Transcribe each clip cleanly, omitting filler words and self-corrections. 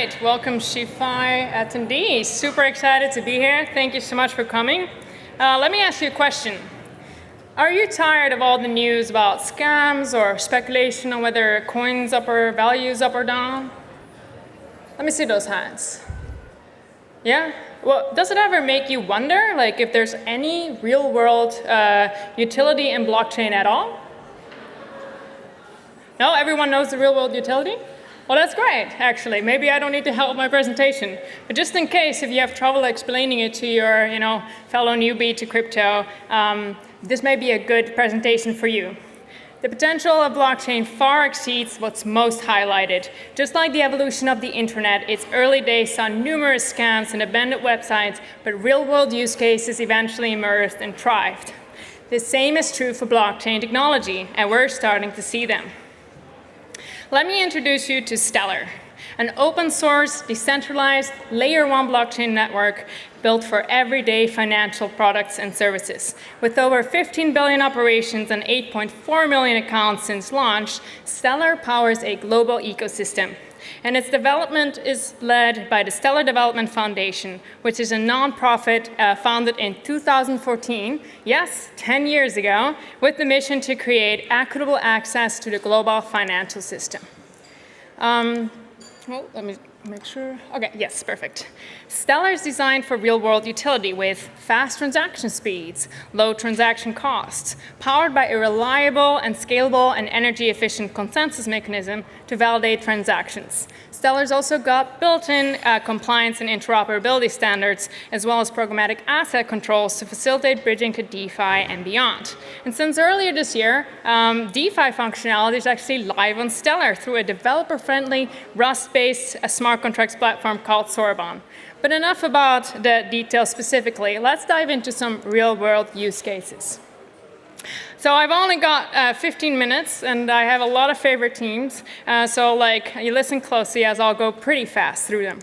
right, welcome SheFi attendees. Super excited to be here. Thank you so much for coming. Let me ask you a question. Are you tired of all the news about scams or speculation on whether coins up or values up or down? Let me see those hands. Yeah? Well, does it ever make you wonder, like, if there's any real-world utility in blockchain at all? No? Everyone knows the real-world utility? Well, that's great, actually. Maybe I don't need to help my presentation. But just in case, if you have trouble explaining it to your fellow newbie to crypto, this may be a good presentation for you. The potential of blockchain far exceeds what's most highlighted. Just like the evolution of the internet, its early days saw numerous scams and abandoned websites, but real-world use cases eventually emerged and thrived. The same is true for blockchain technology, and we're starting to see them. Let me introduce you to Stellar, an open-source, decentralized, layer-1 blockchain network built for everyday financial products and services. With over 15 billion operations and 8.4 million accounts since launch, Stellar powers a global ecosystem. And its development is led by the Stellar Development Foundation, which is a nonprofit founded in 2014, yes, 10 years ago, with the mission to create equitable access to the global financial system. Well, let me make sure. Okay, yes, perfect. Stellar is designed for real-world utility with fast transaction speeds, low transaction costs, powered by a reliable and scalable and energy-efficient consensus mechanism to validate transactions. Stellar's also got built-in compliance and interoperability standards, as well as programmatic asset controls to facilitate bridging to DeFi and beyond. And since earlier this year, DeFi functionality is actually live on Stellar through a developer-friendly, Rust-based smart contracts platform called Sorbonne. But enough about the details specifically. Let's dive into some real-world use cases. So I've only got 15 minutes, and I have a lot of favorite teams. So you listen closely as I'll go pretty fast through them.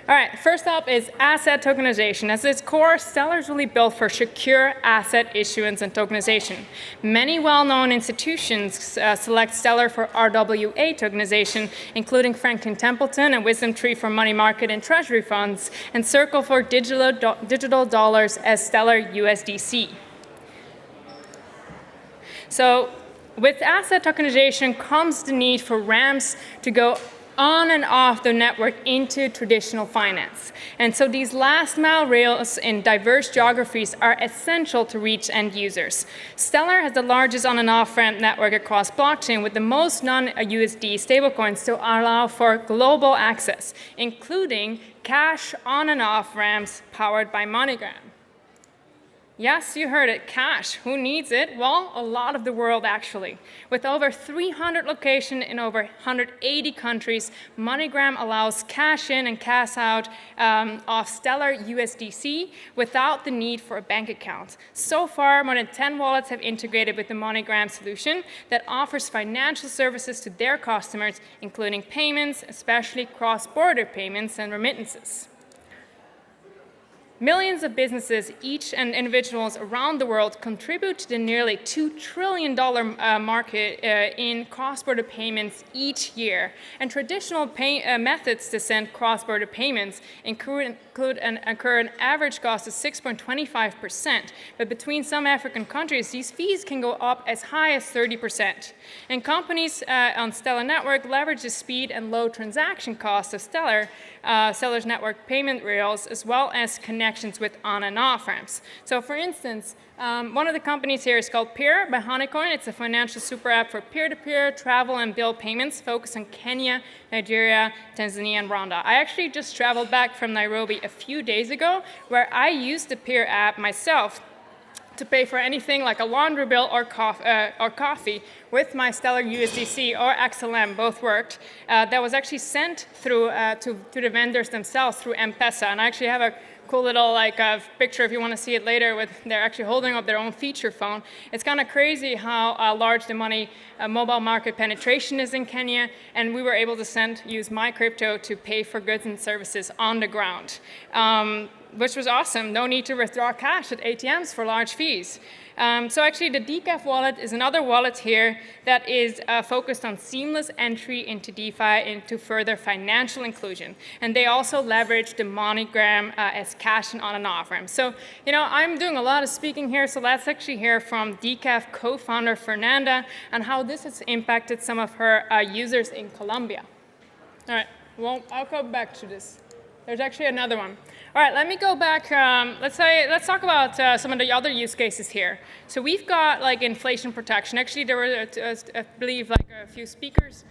All right, first up is asset tokenization. At its core, Stellar is really built for secure asset issuance and tokenization. Many well-known institutions select Stellar for RWA tokenization, including Franklin Templeton and WisdomTree for money market and treasury funds, and Circle for digital dollars as Stellar USDC. So with asset tokenization comes the need for ramps to go on and off the network into traditional finance. And so these last mile rails in diverse geographies are essential to reach end users. Stellar has the largest on and off ramp network across blockchain with the most non-USD stablecoins to allow for global access, including cash on and off ramps powered by MoneyGram. Yes, you heard it, cash. Who needs it? Well, a lot of the world, actually. With over 300 locations in over 180 countries, MoneyGram allows cash in and cash out of Stellar USDC without the need for a bank account. So far, more than 10 wallets have integrated with the MoneyGram solution that offers financial services to their customers, including payments, especially cross-border payments and remittances. Millions of businesses, each and individuals around the world contribute to the nearly $2 trillion market in cross-border payments each year. And traditional methods to send cross-border payments incur an average cost of 6.25%. But between some African countries, these fees can go up as high as 30%. And companies on Stellar Network leverage the speed and low transaction costs of Stellar's network payment rails, as well as connections with on and off ramps. So for instance, one of the companies here is called Peer by Honeycoin. It's a financial super app for peer-to-peer travel and bill payments focused on Kenya, Nigeria, Tanzania, and Rwanda. I actually just traveled back from Nairobi a few days ago where I used the Peer app myself to pay for anything like a laundry bill or coffee with my Stellar USDC or XLM, both worked. That was actually sent through to the vendors themselves through M-Pesa. And I actually have a cool little picture if you want to see it later with they're actually holding up their own feature phone. It's kind of crazy how large the mobile market penetration is in Kenya, and we were able to use my crypto to pay for goods and services on the ground. Which was awesome. No need to withdraw cash at ATMs for large fees. So actually the Decaf wallet is another wallet here that is focused on seamless entry into DeFi into further financial inclusion. And they also leverage the MoneyGram as cash and on and off ramp. So, I'm doing a lot of speaking here, so let's actually hear from Decaf co-founder Fernanda and how this has impacted some of her users in Colombia. All right, well, I'll go back to this. There's actually another one. All right, let me go back. Let's talk about some of the other use cases here. So we've got like inflation protection. Actually, there were, I believe, like a few speakers.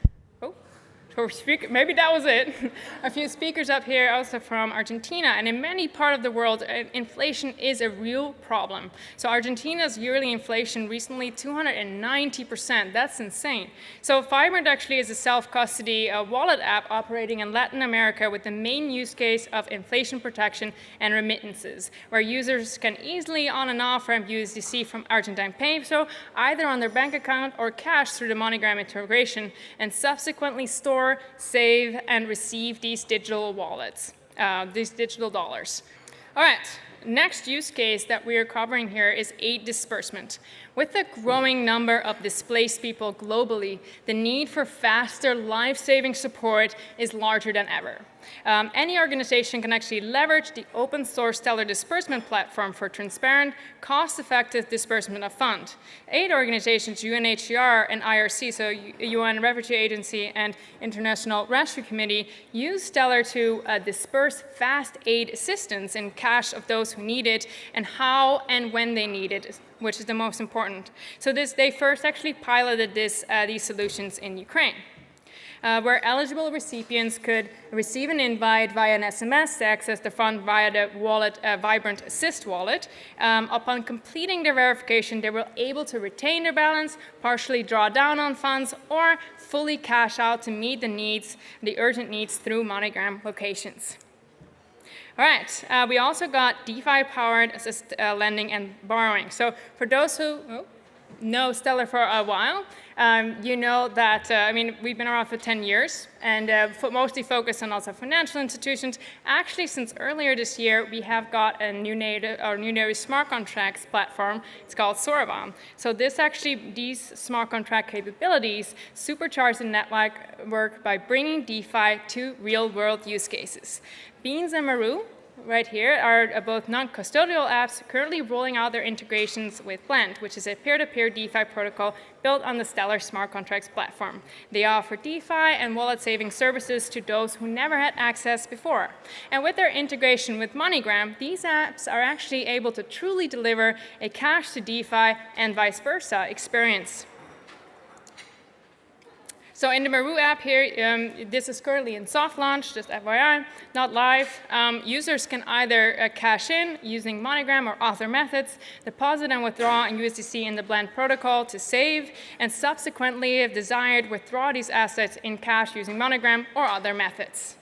Maybe that was it. A few speakers up here also from Argentina. And in many parts of the world, inflation is a real problem. So Argentina's yearly inflation recently 290%. That's insane. So Vibrant actually is a self-custody wallet app operating in Latin America with the main use case of inflation protection and remittances, where users can easily on and off ramp USDC from Argentine peso, either on their bank account or cash through the MoneyGram integration, and subsequently store, save, and receive these digital wallets, these digital dollars. All right, next use case that we are covering here is aid disbursement. With the growing number of displaced people globally, the need for faster life-saving support is larger than ever. Any organization can actually leverage the open source Stellar disbursement platform for transparent, cost-effective disbursement of funds. Aid organizations, UNHCR and IRC, so UN Refugee Agency and International Rescue Committee, use Stellar to disperse fast aid assistance in cash of those who need it and how and when they need it, which is the most important. So they first actually piloted these solutions in Ukraine. Where eligible recipients could receive an invite via an SMS to access the fund via the wallet, Vibrant Assist wallet. Upon completing their verification, they were able to retain their balance, partially draw down on funds, or fully cash out to meet the urgent needs through MoneyGram locations. All right, we also got DeFi-powered assist lending and borrowing. So for those who know Stellar for a while, you know that, we've been around for 10 years and mostly focused on also financial institutions. Actually, since earlier this year, we have got a new native smart contracts platform. It's called Soravan. So these smart contract capabilities supercharge the network by bringing DeFi to real-world use cases. Beans and Maru right here are both non-custodial apps currently rolling out their integrations with Blend, which is a peer-to-peer DeFi protocol built on the Stellar smart contracts platform. They offer DeFi and wallet-saving services to those who never had access before. And with their integration with MoneyGram, these apps are actually able to truly deliver a cash to DeFi and vice versa experience. So in the Maru app here, this is currently in soft launch, just FYI, not live. Users can either cash in using MoneyGram or other methods, deposit and withdraw in USDC in the Blend protocol to save, and subsequently, if desired, withdraw these assets in cash using MoneyGram or other methods.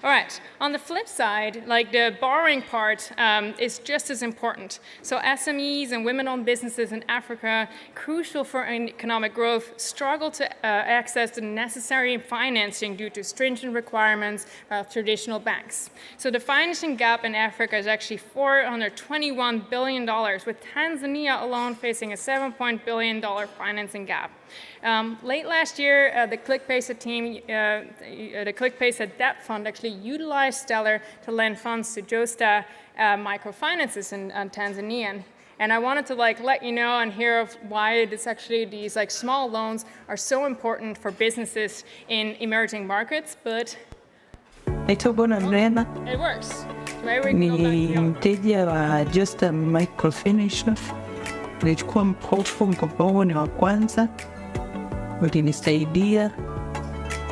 All right, on the flip side, like the borrowing part is just as important. So SMEs and women-owned businesses in Africa, crucial for economic growth, struggle to access the necessary financing due to stringent requirements of traditional banks. So the financing gap in Africa is actually $421 billion, with Tanzania alone facing a $7 billion financing gap. Late last year, the ClickPesa team, the ClickPesa Debt Fund actually utilized Stellar to lend funds to Josta microfinances in Tanzania. And I wanted to let you know and hear of why these small loans are so important for businesses in emerging markets, but it works. Ni mteja wa Josta microfinance, nilichukua mkopo ni wa kwanza, ulinisaidia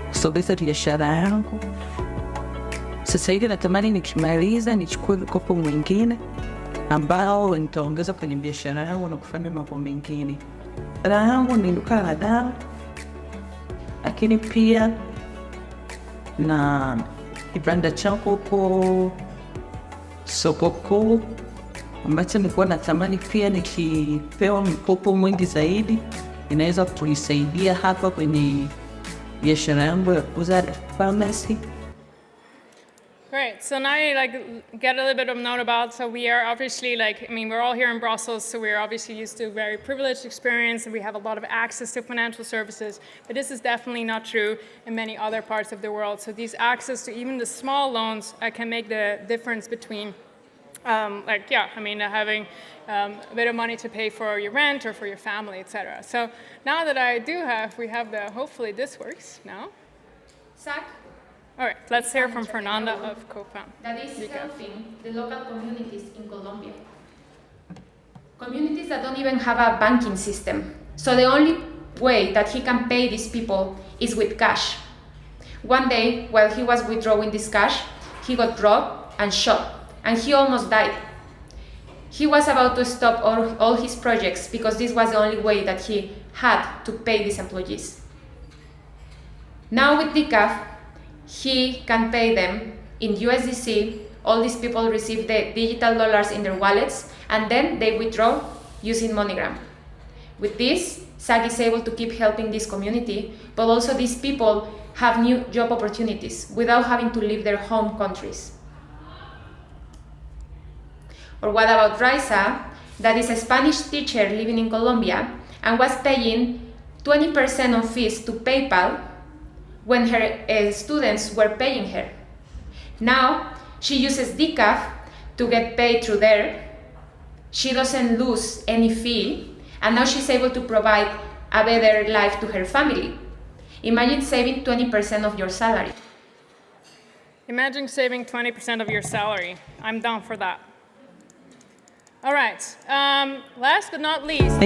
kusogeza biashara yangu. Sasa hivi natamani nikimaliza nichukue mkopo mwingine ambao nitaongeza kwenye biashara yangu na kufanya mambo mengine. Biashara yangu ni duka la dawa, lakini pia na kibanda changu kwa soko kuu ambacho nilikuwa natamani pia nikipewa mkopo mwingi zaidi inaweza kunisaidia hapa kwenye biashara yangu ya kuuza pharmacy. Great. So now you get a little bit of note about. So we are obviously we're all here in Brussels, so we're obviously used to a very privileged experience, and we have a lot of access to financial services. But this is definitely not true in many other parts of the world. So these access to even the small loans can make the difference between, having a bit of money to pay for your rent or for your family, etc. So now that we have hopefully this works now. SAC. All right, let's hear from Fernanda of CoFam. That is helping the local communities in Colombia. Communities that don't even have a banking system. So the only way that he can pay these people is with cash. One day, while he was withdrawing this cash, he got robbed and shot, and he almost died. He was about to stop all his projects because this was the only way that he had to pay these employees. Now with DCAF, he can pay them in USDC. All these people receive the digital dollars in their wallets, and then they withdraw using MoneyGram. With this, SAG is able to keep helping this community, but also these people have new job opportunities without having to leave their home countries. Or what about Raisa, that is a Spanish teacher living in Colombia and was paying 20% of fees to PayPal when her students were paying her. Now, she uses DCAF to get paid through there. She doesn't lose any fee, and now she's able to provide a better life to her family. Imagine saving 20% of your salary. Imagine saving 20% of your salary. I'm down for that. All right, last but not least.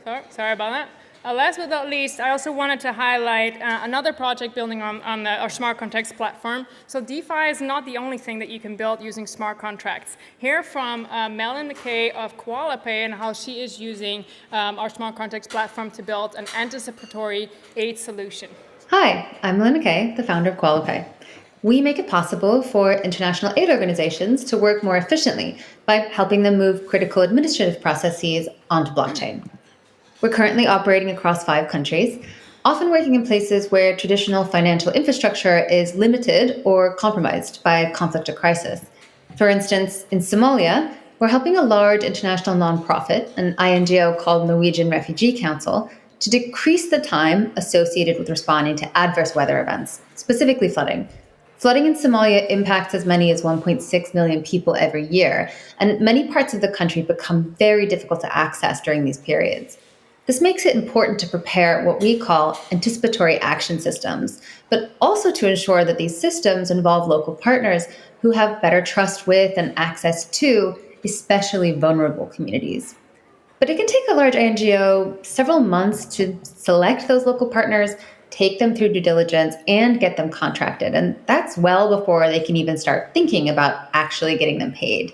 Sorry about that. Last but not least, I also wanted to highlight another project building on our smart contracts platform. So DeFi is not the only thing that you can build using smart contracts. Hear from Melanie McKay of QualiPay and how she is using our smart contracts platform to build an anticipatory aid solution. Hi, I'm Melanie McKay, the founder of QualiPay. We make it possible for international aid organizations to work more efficiently by helping them move critical administrative processes onto blockchain. We're currently operating across 5 countries, often working in places where traditional financial infrastructure is limited or compromised by conflict or crisis. For instance, in Somalia, we're helping a large international nonprofit, an INGO called Norwegian Refugee Council, to decrease the time associated with responding to adverse weather events, specifically flooding. Flooding in Somalia impacts as many as 1.6 million people every year, and many parts of the country become very difficult to access during these periods. This makes it important to prepare what we call anticipatory action systems, but also to ensure that these systems involve local partners who have better trust with and access to especially vulnerable communities. But it can take a large NGO several months to select those local partners, take them through due diligence, and get them contracted. And that's well before they can even start thinking about actually getting them paid.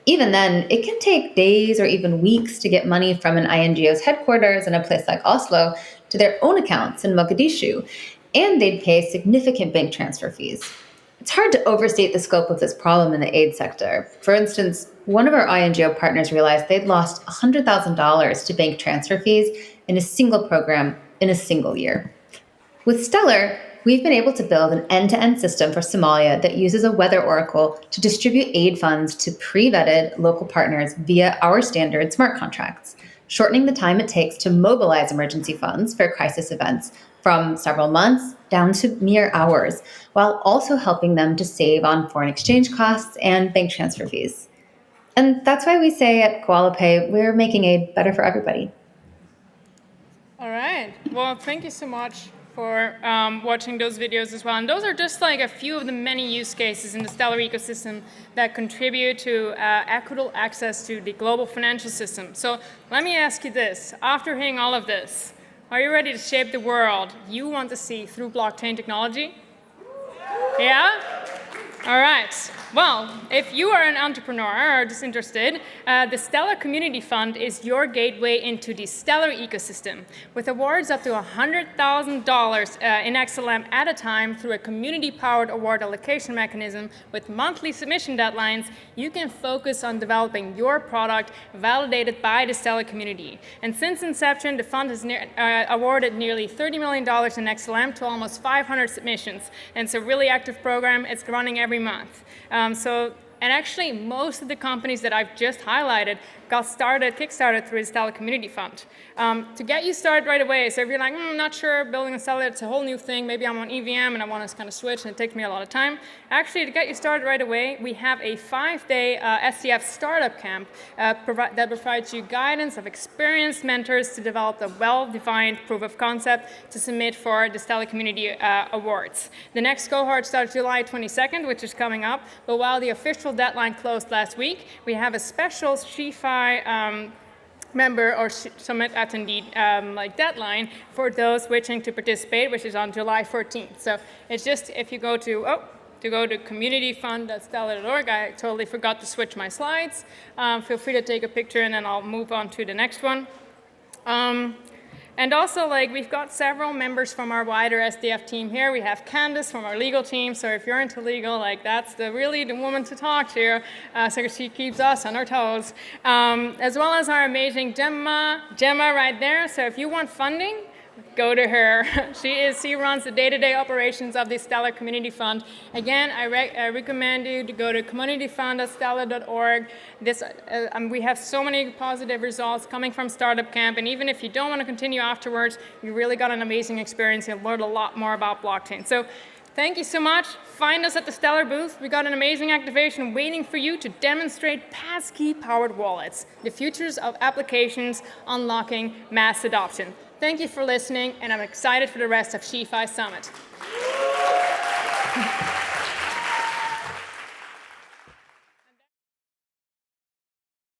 Even then, it can take days or even weeks to get money from an INGO's headquarters in a place like Oslo to their own accounts in Mogadishu, and they'd pay significant bank transfer fees. It's hard to overstate the scope of this problem in the aid sector. For instance, one of our INGO partners realized they'd lost $100,000 to bank transfer fees in a single program in a single year. With Stellar, we've been able to build an end-to-end system for Somalia that uses a weather oracle to distribute aid funds to pre-vetted local partners via our standard smart contracts, shortening the time it takes to mobilize emergency funds for crisis events from several months down to mere hours, while also helping them to save on foreign exchange costs and bank transfer fees. And that's why we say at QualiPay, we're making aid better for everybody. All right. Well, thank you so much for watching those videos as well. And those are just like a few of the many use cases in the Stellar ecosystem that contribute to equitable access to the global financial system. So let me ask you this. After hearing all of this, are you ready to shape the world you want to see through blockchain technology? Yeah? All right. Well, if you are an entrepreneur or just interested, the Stellar Community Fund is your gateway into the Stellar ecosystem. With awards up to $100,000 in XLM at a time through a community-powered award allocation mechanism with monthly submission deadlines, you can focus on developing your product validated by the Stellar community. And since inception, the fund has awarded nearly $30 million in XLM to almost 500 submissions. And it's a really active program. It's running every every month. And actually, most of the companies that I've just highlighted got kickstarted through the Stellar Community Fund. To get you started right away, so if you're like, I'm not sure, building a Stellar, it's a whole new thing, maybe I'm on EVM and I want to kind of switch and it takes me a lot of time. Actually, to get you started right away, we have a 5-day SDF startup camp that provides you guidance of experienced mentors to develop a well-defined proof of concept to submit for the Stellar Community Awards. The next cohort starts July 22nd, which is coming up, but while the official deadline closed last week, we have a special SheFi member or summit attendee deadline for those wishing to participate, which is on July 14th. So it's just, if you go to communityfund.stellar.org, I totally forgot to switch my slides. Feel free to take a picture and then I'll move on to the next one. And also, we've got several members from our wider SDF team here. We have Candace from our legal team. So if you're into legal, that's really the woman to talk to. So she keeps us on our toes. As well as our amazing Gemma right there. So if you want funding, go to her. She runs the day-to-day operations of the Stellar Community Fund. Again, I recommend you to go to communityfund.stellar.org. We have so many positive results coming from Startup Camp, and even if you don't want to continue afterwards, you really got an amazing experience and learned a lot more about blockchain. So thank you so much. Find us at the Stellar booth. We got an amazing activation waiting for you to demonstrate passkey-powered wallets, the futures of applications unlocking mass adoption. Thank you for listening, and I'm excited for the rest of SheFi Summit.